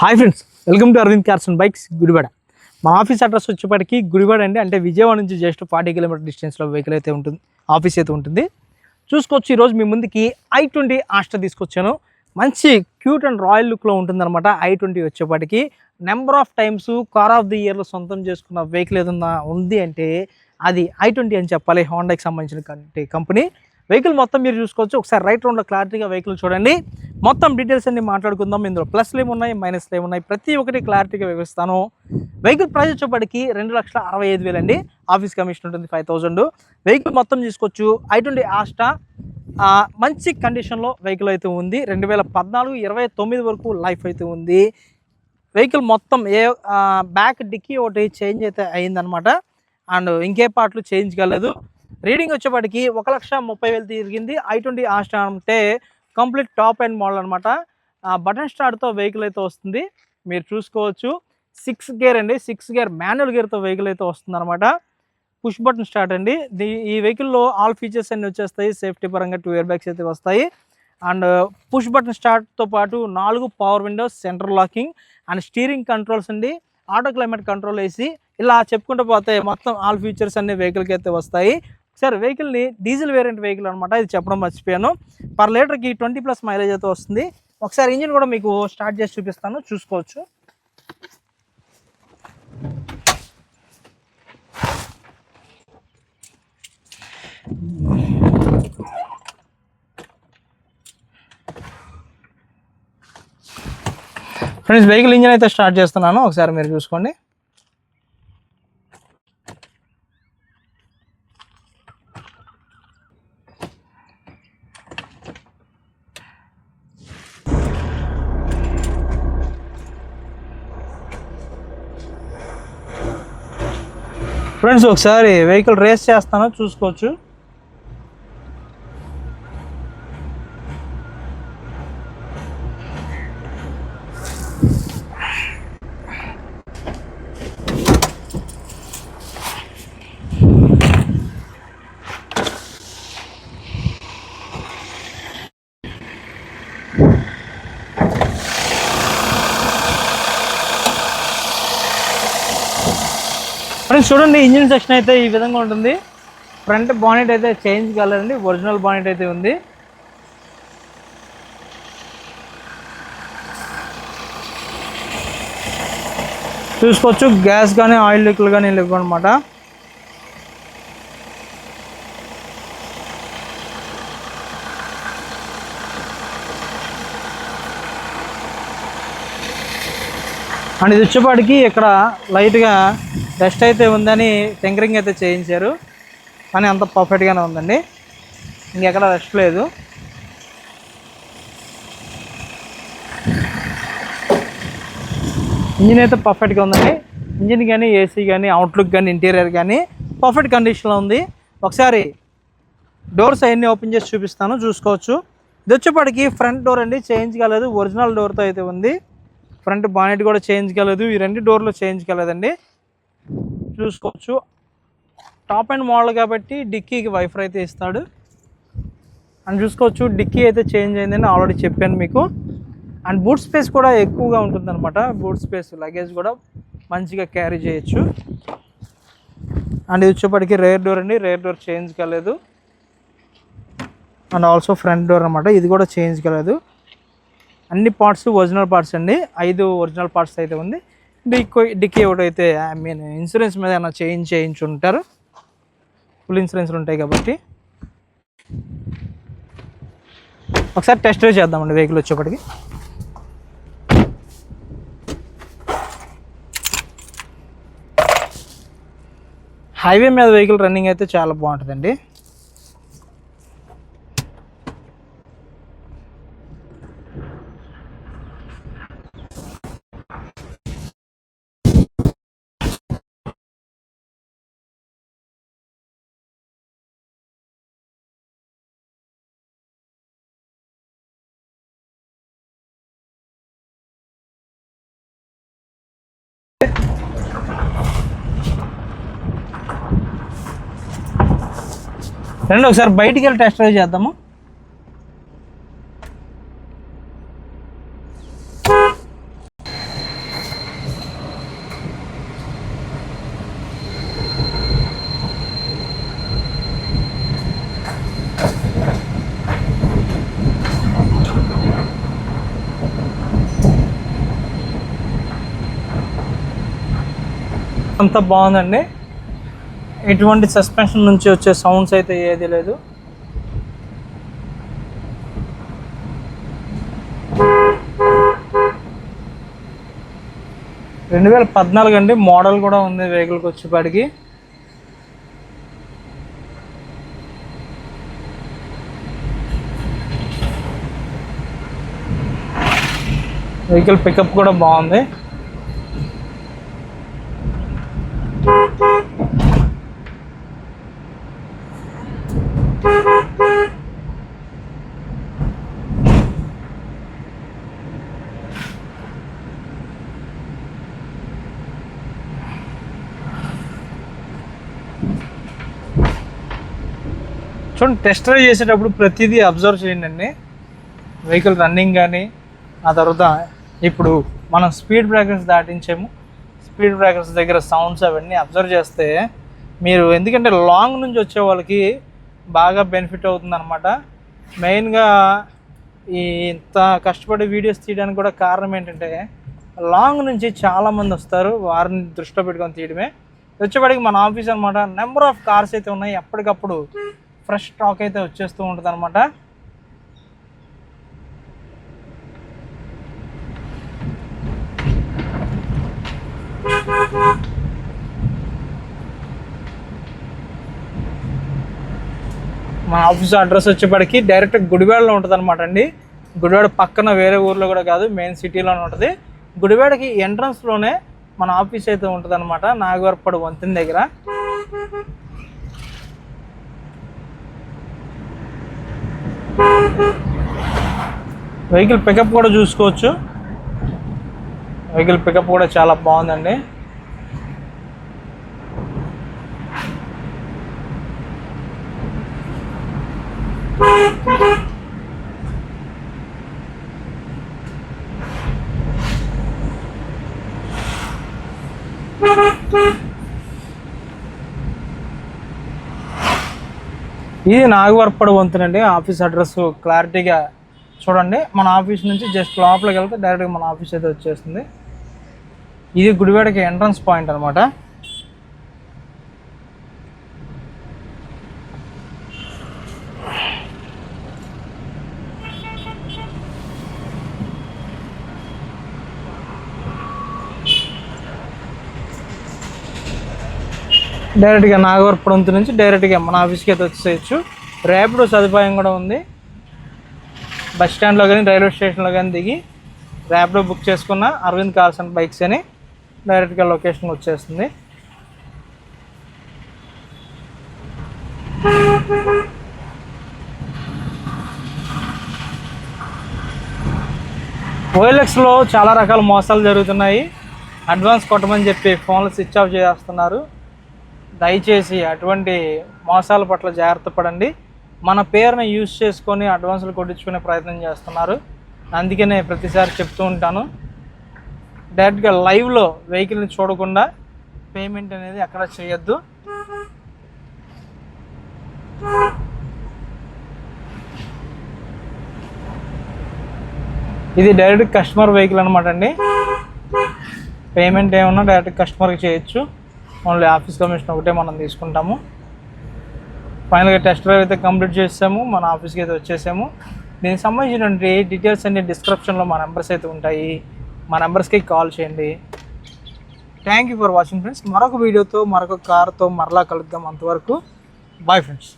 Hi friends, welcome to Arvind cars and bikes Gudivada. మా office address వచ్చేప్పటికి గుడివాడ అండి. అంటే విజయవాడ నుంచి జస్ట్ 40 కిలోమీటర్ డిస్టెన్స్లో వెహికల్ అయితే ఉంటుంది, ఆఫీస్ అయితే ఉంటుంది. చూసుకోవచ్చు, ఈరోజు మీ ముందుకి i20 ఆస్టా తీసుకొచ్చాను. మంచి క్యూట్ అండ్ రాయల్ లుక్లో ఉంటుందన్నమాట. i20 వచ్చేప్పటికి number of times car of the ఇయర్లో సొంతం చేసుకున్న వెహికల్ ఏదన్నా ఉంది అంటే అది i20 అని చెప్పాలి. హోండాకి సంబంధించిన కంపెనీ వెహికల్ మొత్తం మీరు చూసుకోవచ్చు. ఒకసారి రైట్ రౌండ్లో క్లారిటీగా వెహికల్ చూడండి. మొత్తం డీటెయిల్స్ అన్ని మాట్లాడుకుందాం. ఇందులో ప్లస్లు ఏమున్నాయి, మైనస్లు ఏమున్నాయి, ప్రతి ఒక్కటి క్లారిటీగా వివరిస్తాను. వెహికల్ ప్రైస్ వచ్చేప్పటికి 2,65,000 అండి. ఆఫీస్ కమిషన్ ఉంటుంది 5,000. వెహికల్ మొత్తం చూసుకోవచ్చు. i20 ఆస్టా మంచి కండిషన్లో వెహికల్ అయితే ఉంది. 2014-29 వరకు లైఫ్ అయితే ఉంది. వెహికల్ మొత్తం బ్యాక్ డిక్కీ ఒకటి చేంజ్ అయితే అయిందనమాట. అండ్ ఇంకే పార్ట్లు చేంజ్ కాలేదు. రీడింగ్ వచ్చేప్పటికి 1,30,000 తిరిగింది. i20 ఆస్టా అంటే కంప్లీట్ టాప్ అండ్ మోడల్ అనమాట. బటన్ స్టార్ట్తో వెహికల్ అయితే వస్తుంది. మీరు చూసుకోవచ్చు 6 గేర్ అండి. 6 గేర్ మాన్యువల్ గేర్తో వెహికల్ అయితే వస్తుంది అనమాట. పుష్ బటన్ స్టార్ట్ అండి. ఈ వెహికల్లో ఆల్ ఫీచర్స్ అన్నీ వచ్చేస్తాయి. సేఫ్టీ పరంగా 2 ఎయిర్ బ్యాగ్స్ అయితే వస్తాయి. అండ్ పుష్ బటన్ స్టార్ట్తో పాటు 4 power Windows, centre locking and steering controls అండి. ఆటో క్లైమేట్ కంట్రోల్ వేసి ఇలా చెప్పుకుంటూ పోతే మొత్తం ఆల్ ఫీచర్స్ అన్ని వెహికల్కి అయితే వస్తాయి. సార్, వెహికల్ని డీజిల్ వేరియంట్ వెహికల్ అనమాట. ఇది చెప్పడం మర్చిపోయాను. పర్ లీటర్కి 20+ మైలేజ్ అయితే వస్తుంది. ఒకసారి ఇంజిన్ కూడా మీకు స్టార్ట్ చేసి చూపిస్తాను, చూసుకోవచ్చు. ఫ్రెండ్స్, వెహికల్ ఇంజిన్ అయితే స్టార్ట్ చేస్తున్నాను, ఒకసారి మీరు చూసుకోండి. ఫ్రెండ్స్, ఒకసారి వెహికల్ రేస్ చేస్తాను, చూసుకోవచ్చు. ఫ్రెండ్స్ చూడండి, ఇంజిన్ సెక్షన్ అయితే ఈ విధంగా ఉంటుంది. ఫ్రంట్ బానెట్ అయితే చేంజ్ కాలేదండి, ఒరిజినల్ బానెట్ అయితే ఉంది. చూసుకోవచ్చు, గ్యాస్ కానీ ఆయిల్ లీకులు కానీ లేవు అనమాట. అండ్ ఇది వచ్చేపాటికి ఇక్కడ లైట్గా డస్ట్ అయితే ఉందని టింకరింగ్ అయితే చేయించారు, కానీ అంత పర్ఫెక్ట్గానే ఉందండి, ఇంకెక్కడ డస్ట్ లేదు. ఇంజిన్ అయితే పర్ఫెక్ట్గా ఉందండి. ఇంజిన్ కానీ, ఏసీ కానీ, అవుట్లుక్ కానీ, ఇంటీరియర్ కానీ పర్ఫెక్ట్ కండిషన్లో ఉంది. ఒకసారి డోర్స్ అవన్నీ ఓపెన్ చేసి చూపిస్తాను, చూసుకోవచ్చు. ఇది వచ్చేపాటికి ఫ్రంట్ డోర్ అండి, చేంజ్ కాలేదు, ఒరిజినల్ డోర్తో అయితే ఉంది. ఫ్రంట్ బానెట్ కూడా చేంజ్ కాలేదు, ఈ 2 డోర్లు చేంజ్ కాలేదండి, చూసుకోవచ్చు. టాప్ అండ్ మోడల్ కాబట్టి డిక్కీకి వైఫర్ అయితే ఇస్తాడు. అండ్ చూసుకోవచ్చు, డిక్కీ అయితే చేంజ్ అయిందని ఆల్రెడీ చెప్పాను మీకు. అండ్ బూట్ స్పేస్ కూడా ఎక్కువగా ఉంటుందన్నమాట. బూట్ స్పేస్, లగేజ్ కూడా మంచిగా క్యారీ చేయొచ్చు. అండ్ ఇది వచ్చేప్పటికి రేర్ డోర్ అండి, రేర్ డోర్ చేంజ్ కాలేదు. అండ్ ఆల్సో ఫ్రంట్ డోర్ అనమాట, ఇది కూడా చేంజ్ కాలేదు. అన్ని పార్ట్స్ ఒరిజినల్ పార్ట్స్ అండి, 5 ఒరిజినల్ పార్ట్స్ అయితే ఉంది. డిక్కీ ఒకటైతే ఇన్సూరెన్స్ మీద ఏమైనా చేయించి ఉంటారు, ఫుల్ ఇన్సూరెన్స్లు ఉంటాయి కాబట్టి. ఒకసారి టెస్ట్ డ్రైవ్ చేద్దామండి వెహికల్ వచ్చేప్పటికి. హైవే మీద వెహికల్ రన్నింగ్ అయితే చాలా బాగుంటుందండి. రండి ఒకసారి బయటికి వెళ్ళి టెస్ట్ డ్రైవ్ చేద్దాము. అంతా బాగుందండి. ఎటువంటి సస్పెన్షన్ నుంచి వచ్చే సౌండ్స్ అయితే ఏది లేదు. రెండు 2014 అండి, మోడల్ కూడా ఉంది వెహికల్కి వచ్చేపాటికి. వెహికల్ పికప్ కూడా బాగుంది. చూడండి, టెస్ట్ డ్రైవ్ చేసేటప్పుడు ప్రతిదీ అబ్జర్వ్ చేయండి అండి. వెహికల్ రన్నింగ్ కానీ, ఆ తర్వాత ఇప్పుడు మనం స్పీడ్ బ్రేకర్స్ దాటించాము, స్పీడ్ బ్రేకర్స్ దగ్గర సౌండ్స్ అవన్నీ అబ్జర్వ్ చేస్తే మీరు, ఎందుకంటే లాంగ్ నుంచి వచ్చే వాళ్ళకి బాగా బెనిఫిట్ అవుతుంది అనమాట. మెయిన్గా ఈ ఇంత కష్టపడి వీడియోస్ తీయడానికి కూడా కారణం ఏంటంటే, లాంగ్ నుంచి చాలామంది వస్తారు, వారిని దృష్టిలో పెట్టుకొని తీయడమే. వచ్చేప్పటికి మన ఆఫీస్ అనమాట, నెంబర్ ఆఫ్ కార్స్ అయితే ఉన్నాయి, ఎప్పటికప్పుడు ఫ్రెష్ స్టాక్ అయితే వచ్చేస్తూ ఉంటుంది అనమాట. మన ఆఫీస్ అడ్రస్ వచ్చేప్పటికి డైరెక్ట్ గుడివాడలో ఉంటుంది అనమాట అండి. గుడివాడ పక్కన వేరే ఊర్లో కూడా కాదు, మెయిన్ సిటీలోనే ఉంటుంది. గుడివాడకి ఎంట్రన్స్లోనే మన ఆఫీస్ అయితే ఉంటుంది అనమాట, నాగవరపడు వంతెన దగ్గర. వెహికల్ పికప్ కూడా చూసుకోవచ్చు. వెహికల్ పికప్ కూడా చాలా బాగుందండి. ఇది నాగవరపడు వంతెనండి. ఆఫీస్ అడ్రస్ క్లారిటీగా చూడండి. మన ఆఫీస్ నుంచి జస్ట్ లోపలికి వెళ్తే డైరెక్ట్గా మన ఆఫీస్ అయితే వచ్చేస్తుంది. ఇది గుడివాడకి ఎంట్రన్స్ పాయింట్ అనమాట. డైరెక్ట్గా నాగవరపడు వంతెన నుంచి డైరెక్ట్గా మన ఆఫీస్కి అయితే వచ్చేయచ్చు. ర్యాపిడో సదుపాయం కూడా ఉంది. బస్ స్టాండ్లో కానీ రైల్వే స్టేషన్లో కానీ దిగి ర్యాపిడో బుక్ చేసుకున్న అరవింద్ కార్స్ అండ్ బైక్స్ అని డైరెక్ట్గా లొకేషన్ వచ్చేస్తుంది. ఓఎల్ఎక్స్లో చాలా రకాల మోసాలు జరుగుతున్నాయి. అడ్వాన్స్ కొట్టమని చెప్పి ఫోన్లు స్విచ్ ఆఫ్ చేస్తున్నారు. దయచేసి అటువంటి మోసాల పట్ల జాగ్రత్త పడండి. మన పేరుని యూజ్ చేసుకొని అడ్వాన్సులు కొట్టించుకునే ప్రయత్నం చేస్తున్నారు. అందుకనే ప్రతిసారి చెప్తూ ఉంటాను, డైరెక్ట్గా లైవ్లో వెహికల్ని చూడకుండా పేమెంట్ అనేది ఎక్కడ చేయొద్దు. ఇది డైరెక్ట్ కస్టమర్ వెహికల్ అనమాట అండి. పేమెంట్ ఏమన్నా డైరెక్ట్ కస్టమర్కి చేయొచ్చు. ఓన్లీ ఆఫీస్ కమిషన్ ఒకటే మనం తీసుకుంటాము. ఫైనల్గా టెస్ట్ డ్రైవ్ అయితే కంప్లీట్ చేసాము, మన ఆఫీస్కి అయితే వచ్చేసాము. దీనికి సంబంధించినటువంటి డీటెయిల్స్ అన్ని డిస్క్రిప్షన్లో మా నెంబర్స్ అయితే ఉంటాయి, మా నెంబర్స్కి కాల్ చేయండి. Thank you for watching friends. మరొక వీడియోతో మరొక కార్తో మరలా కలుద్దాం. అంతవరకు బాయ్ ఫ్రెండ్స్.